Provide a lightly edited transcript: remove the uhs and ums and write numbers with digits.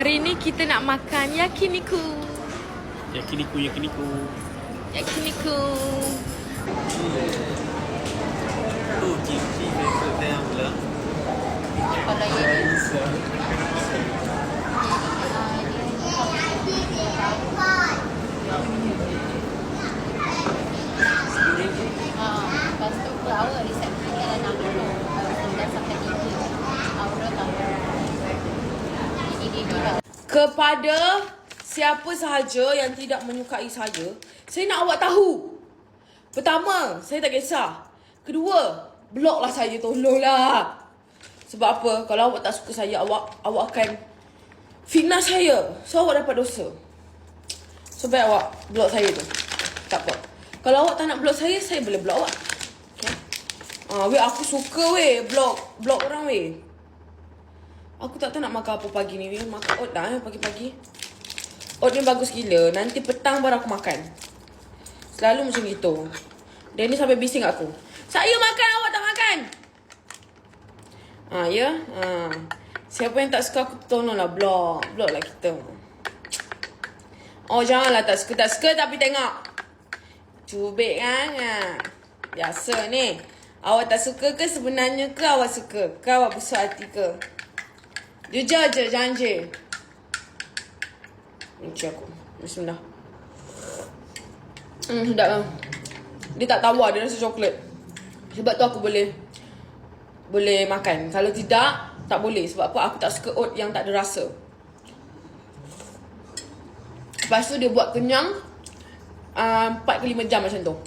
Hari ni kita nak makan yakiniku. Yakiniku. Yakiniku. Tu kimchi favorite saya pula. Kalau ini lepas tu flower resep dalam nama tu dan sampai tinggi aura kamera ini dia. Kepada siapa sahaja yang tidak menyukai saya nak awak tahu. Pertama, saya tak kisah. Kedua, bloklah saya, tolonglah. Sebab apa? Kalau awak tak suka saya, awak akan fitnah saya. So awak dapat dosa. So baik awak blok saya tu. Tak apa. Kalau awak tak nak blok saya boleh blok awak. Okay. Weh, aku suka weh blok orang weh. Aku tak tahu nak makan apa pagi ni weh. Makan oat dah pagi-pagi. Oat ni bagus gila. Nanti petang baru aku makan. Selalu macam gitu. Dia ni sampai bising aku. Saya makan, awak tak makan. Ya. Siapa yang tak suka aku tolonglah blok. Blok lah kita. Oh janganlah tak suka tapi tengok. Cubit kan. Biasa ni. Awak tak suka ke sebenarnya ke awak suka? Ke awak besar hati ke? Jujur je, janji. Kunci aku. Bismillah. Sedap lah. Dia tak tawar, dia rasa coklat. Sebab tu aku boleh makan. Kalau tidak, tak boleh. Sebab apa? Aku tak suka oat yang tak ada rasa. Lepas tu dia buat kenyang 4 ke 5 jam macam tu.